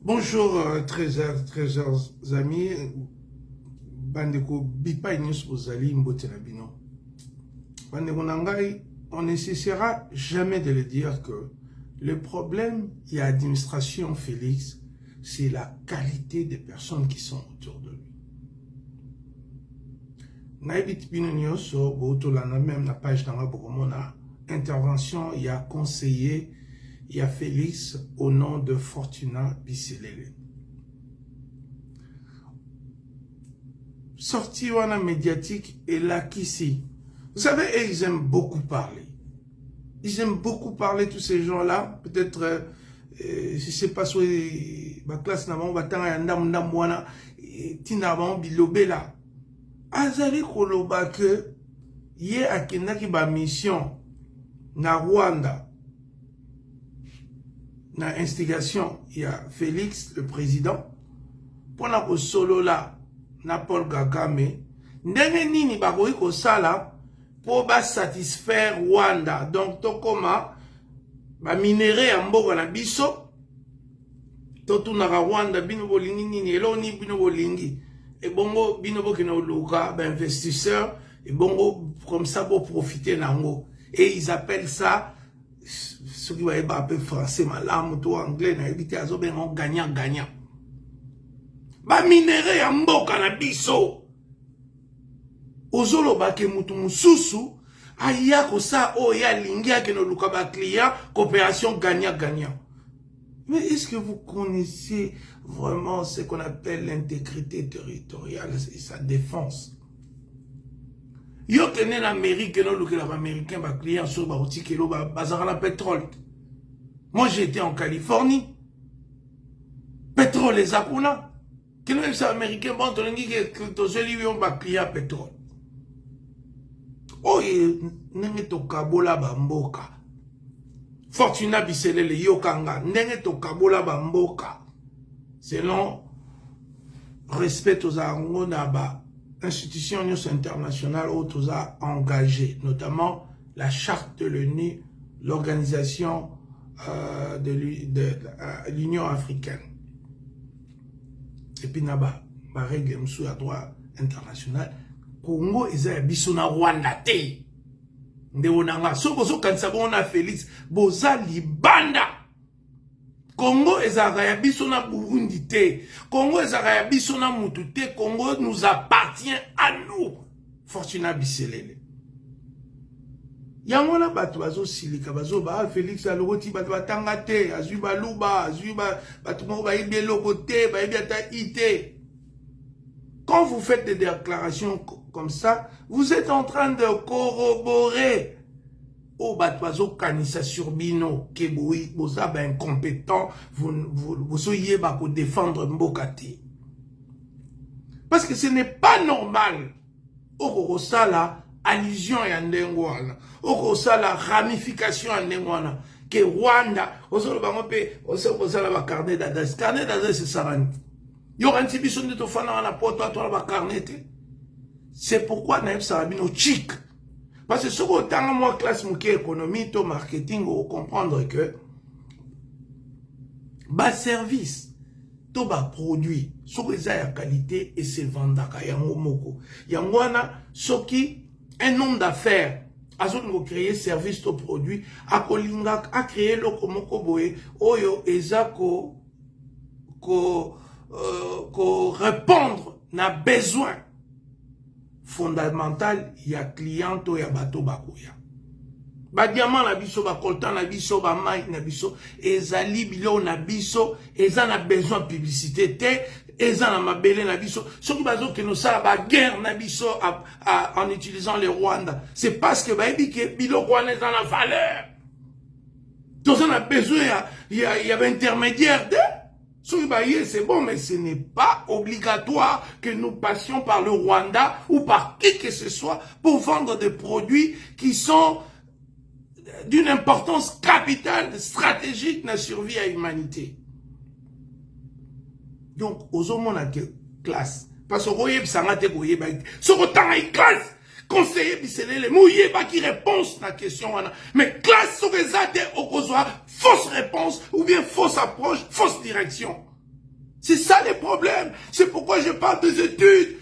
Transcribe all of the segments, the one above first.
Bonjour, très chers amis. Bandeko Bipa News Ozali Mbotela Bino. Bandeko Nangai, on ne cessera jamais de le dire que le problème il y a administration Félix, c'est la qualité des personnes qui sont autour de lui. Naibit Bino News, même la page dans la intervention, il y a conseiller. Il y a Félix au nom de Fortuna Bisselele. Sorti wana médiatique et là qu'ici. Vous savez, ils aiment beaucoup parler. Ils aiment beaucoup parler, tous ces gens-là. Peut-être, je sais pas, soit ma classe n'a pas wana tina ba bilobe là. Azali koloba que ye akendaki ba mission na Rwanda. Na instigation, il y a Félix, le président, pour la solo là, na Paul Kagame, ndenge nini bakoki ko sala pour ba satisfaire Rwanda. Donc to koma ba minéré ya mboka na biso, to tunaka Rwanda bino bolingi nini eloni bino bolingi. Et bongo bino bokina luka ba investisseur et bongo comme ça pour profiter nango. Et ils appellent ça ceux qui vont appeler français, malam, ou anglais, na éviter à zober en gagnant. Ba minéré ya mboka na biso. Ozolo bake mutu mususu, aya ko sa o ya lingia ke no luka ba client, coopération gagnant. Mais est-ce que vous connaissez vraiment ce qu'on appelle l'intégrité territoriale et sa défense? Yo tene l'Amérique, non, le Américain, ba client sur ba outil kilo ba bazar la pétrole. Moi j'ai été en Californie. Pétrole les akuna. Kilo les Américains bon tongi que to jeli yo ba client pétrole. Oh nenge to kabola ba mboka. Fortuna Bisselele yo kanga nenge to kabola ba mboka. Selon respect aux arango na ba institutions internationales autres a engagé, notamment la charte de l'ONU, l'organisation de l'Union africaine. Et puis là-bas, ma règle sous la droit international, Congo est biso na Rwanda te. Ndeonanga soko kanisa bona Félix boza libanda. Congo ezaka biso na Burundi te. Congo ezaka biso na mutu te. Congo nous appartient à nous. Fortuna Bisselele. Yango na bato bazo silika bazo ba Félix alogoti bato batanga te, azui baluba, azui bato mo ba yebi loko te, ba yebi ata ite. Quand vous faites des déclarations comme ça, vous êtes en train de corroborer oh, batwazo kanisa sur bino, keboui, boza ba incompétent, vous soyez ba pour défendre mbokati. Parce que ce n'est pas normal. Oko sala allusion ya ndengwana. Oko sala ramification ya ndengwana. Que Rwanda, osolo bango pe, osolo sala ba carnet d'adresse. Carnet d'adresse c'est sarani. Yo ranti biso ndeto fana na poto atwa ba carnet. C'est pourquoi naïf sarabino chic. Parce que ce que tant moi classe mouké économie, to marketing, on comprendre que bas service, to bas produit, ce que ça a qualité et c'est vendaka yango moko. Yangwana, ce qui un nombre d'affaires, a zone créer service to produit, a kolinga a créé le komoko boye, oyo ezako ko répondre na besoin fondamental, il y a client to ya bato bakoya. Ba diamant na biso, ba coltan na biso, ba maï na biso, ezali bilo na biso, ezan a besoin de publicité te, ezan a mabele na biso. Ce qui bazo que nous ça ba guerre na biso en utilisant les Rwanda. C'est parce que ba ebi que bilo Rwanda est dans la valeur. Donc on a besoin, il y a un intermédiaire de c'est bon, mais ce n'est pas obligatoire que nous passions par le Rwanda ou par qui que ce soit pour vendre des produits qui sont d'une importance capitale, stratégique dans la survie à l'humanité. Donc, aux hommes, on a classe. Parce que vous voyez, ça m'a été ce temps est classe. Conseiller Bisselele, mouillé, pas qui réponse à la question. Mais classe sur les athées, au fausse réponse, ou bien fausse approche, fausse direction. C'est ça les problèmes. C'est pourquoi je parle des études.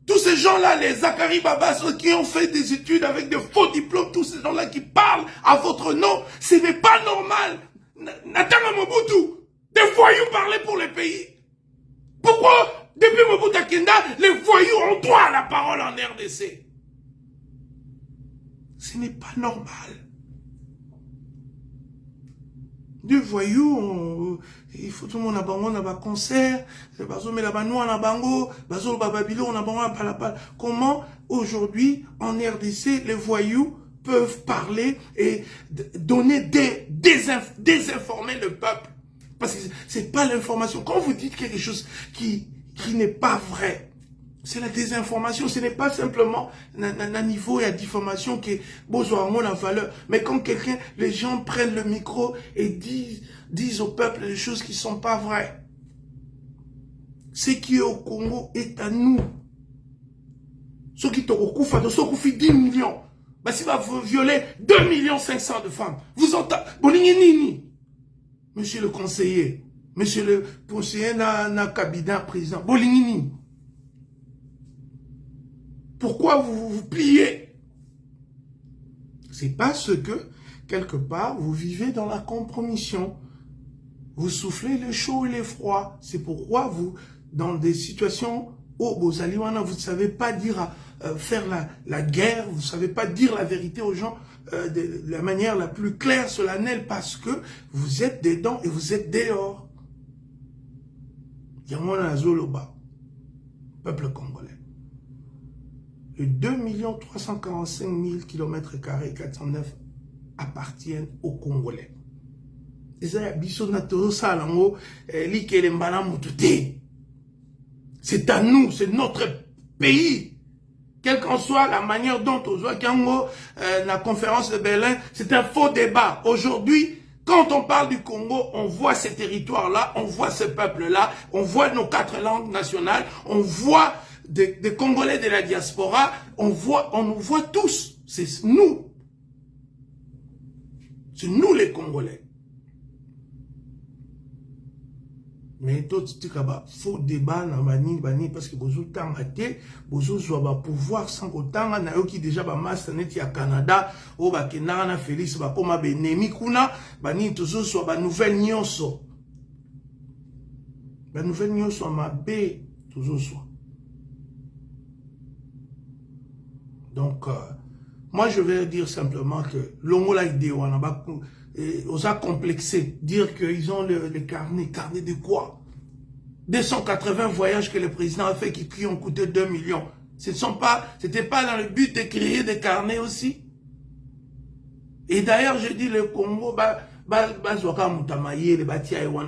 Tous ces gens-là, les Zachary Babas, qui ont fait des études avec de faux diplômes, tous ces gens-là qui parlent à votre nom, ce n'est pas normal. Natanga Mobutu, des voyous parlaient pour le pays. Pourquoi, depuis Mobutu Akenda, les voyous ont droit à la parole en RDC? Ce n'est pas normal. Des voyous, il faut tout le monde a un concert, comment aujourd'hui en RDC les voyous peuvent parler et donner désinformer le peuple, parce que c'est pas l'information. Quand vous dites quelque chose qui n'est pas vrai, c'est la désinformation. Ce n'est pas simplement un niveau et la diffamation qui est besoin la valeur. Mais quand les gens prennent le micro et disent au peuple des choses qui ne sont pas vraies. Ce qui est au Congo est à nous. Ceux qui ont au Koufa, ceux qui ont 10 millions. Bah, si vous violez 2 500 000 de femmes, vous entendez. Bolingini, monsieur le conseiller, monsieur le conseiller na cabinet président, Bolingini. Pourquoi vous pliez? C'est parce que, quelque part, vous vivez dans la compromission. Vous soufflez le chaud et le froid. C'est pourquoi vous, dans des situations où vous allez, vous ne savez pas dire, faire la guerre, vous ne savez pas dire la vérité aux gens de la manière la plus claire, solennelle, parce que vous êtes dedans et vous êtes dehors. Yamona Zoloba, peuple congolais. Les 2 345 000 km² 409 appartiennent aux Congolais. C'est à nous, c'est notre pays. Quelle qu'en soit la manière dont on voit la conférence de Berlin, c'est un faux débat. Aujourd'hui, quand on parle du Congo, on voit ces territoires-là, on voit ce peuple-là, on voit nos 4 langues nationales, on voit des Congolais de la diaspora, on nous voit tous. C'est nous. C'est nous les Congolais. Mais tout ce faux débat parce que vous avez un pouvoir sans autant qui déjà ba master net ya Canada ou ba kenana Félix ba koma benemi kuna bani toujours soit ba nouvelle nyonso. Ba nouvelle nyonso ma B toujours soit. Donc moi je vais dire simplement que l'ongola idée on a on a complexé, dire qu'ils ont les carnets. Carnets de quoi? 280 voyages que le président a fait qui ont coûté 2 millions. C'était pas dans le but de créer des carnets aussi. Et d'ailleurs, je dis le Congo,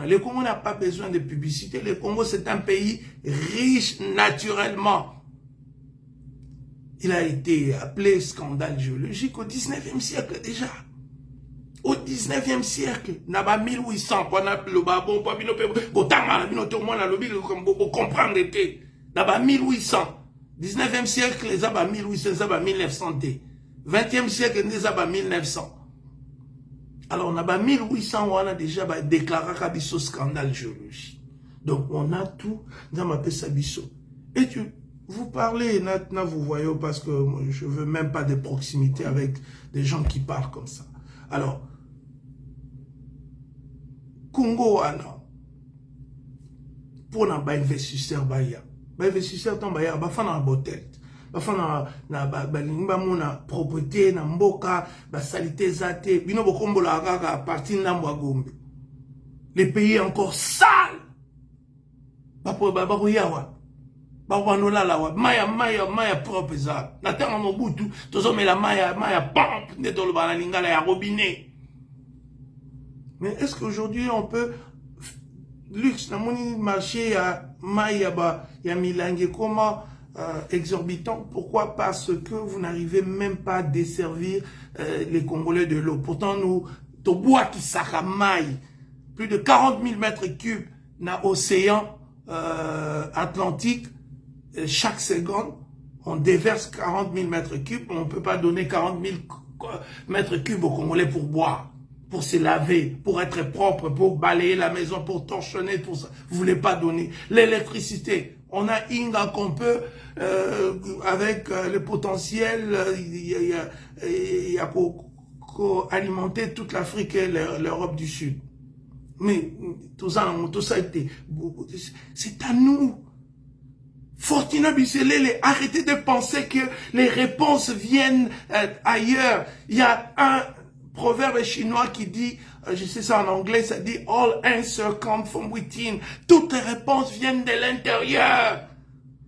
le Congo n'a pas besoin de publicité. Le Congo, c'est un pays riche naturellement. Il a été appelé scandale géologique au 19e siècle déjà. Au 19e siècle, naba 1800, comprendre été, naba 1800, 19e siècle, les aba 1800, les aba 1900, 20e siècle, les aba 1900. Alors, naba 1800, on a déjà déclaré Kabiso scandale géologique. Donc, on a tout dans ma Sabiso. Et vous parlez, maintenant, vous voyez, parce que je veux même pas de proximité avec des gens qui parlent comme ça. Alors, Congo ana pour na ba investisseur tant baya ba fana botel ba fana na ba lingba mona propriété na mboka ba salité zate bino bokombola kaka parti na Gombe. Les pays encore sales ba ko yawa ba wanola la wa maya propre za na tanga Mobutu tozomela maya pompe ne dans le lingala ya robinet. Mais est-ce qu'aujourd'hui on peut luxe dans mon marché à Mayaba ya Milangue comment exorbitant? Pourquoi? Parce que vous n'arrivez même pas à desservir les Congolais de l'eau. Pourtant nous toboa qui sakamai plus de 40 000 mètres cubes dans l'océan Atlantique chaque seconde on déverse 40 000 mètres cubes. On ne peut pas donner 40 000 mètres cubes aux Congolais pour boire. pour se laver, pour être propre, pour balayer la maison, pour torchonner, tout ça. Vous voulez pas donner. L'électricité, on a Inga qu'on peut, avec le potentiel, il y a pour alimenter toute l'Afrique et l'Europe du Sud. Mais tout ça c'est à nous. Fortuna Bisselele, arrêtez de penser que les réponses viennent ailleurs. Il y a un proverbe chinois qui dit, je sais ça en anglais, ça dit « All answers come from within ». Toutes les réponses viennent de l'intérieur.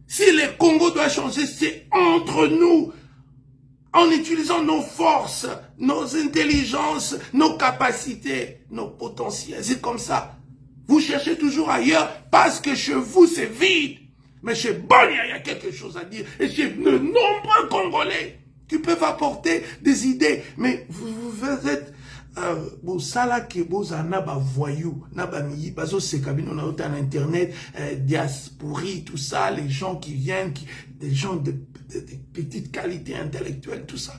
Si le Congo doit changer, c'est entre nous. En utilisant nos forces, nos intelligences, nos capacités, nos potentiels. C'est comme ça. Vous cherchez toujours ailleurs parce que chez vous, c'est vide. Mais chez Bonia, il y a quelque chose à dire. Et chez de nombreux Congolais qui peuvent apporter des idées. Mais vous êtes... Bon, ça là que vous avez voyou, nabami, bazo c'est cabine, on a autant internet, diaspori, tout ça, les gens qui viennent, des gens de petite qualité intellectuelle, tout ça.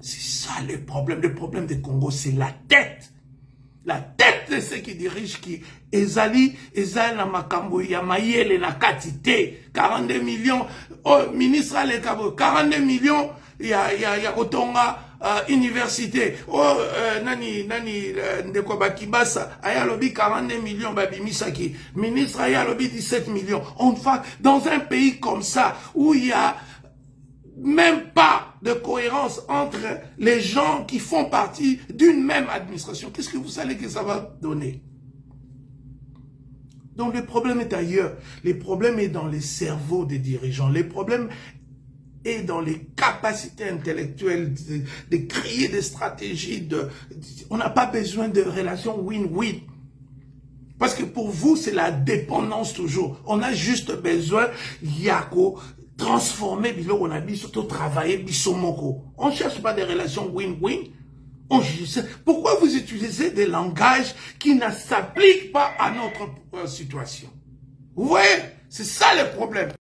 C'est ça le problème. Le problème du Congo, c'est la tête. La tête de ceux qui dirigent, qui ezali na makambo ya mayele na katite, 42 millions, oh, ministre ale kabo, 42 millions, ya kotonga, université, oh, nani, ndeko bakibasa, aya lobi 42 millions, babimisaki, ministre aya lobi 17 millions. Enfin, dans un pays comme ça, où il y a même pas de cohérence entre les gens qui font partie d'une même administration, qu'est-ce que vous savez que ça va donner? Donc le problème est ailleurs. Le problème est dans les cerveaux des dirigeants. Le problème est dans les capacités intellectuelles de créer des stratégies. On n'a pas besoin de relations win-win. Parce que pour vous, c'est la dépendance toujours. On a juste besoin, Yako, transformer, on a dit surtout travailler, bisomoko. On ne cherche pas des relations win-win. Pourquoi vous utilisez des langages qui ne s'appliquent pas à notre situation? Vous voyez, c'est ça le problème.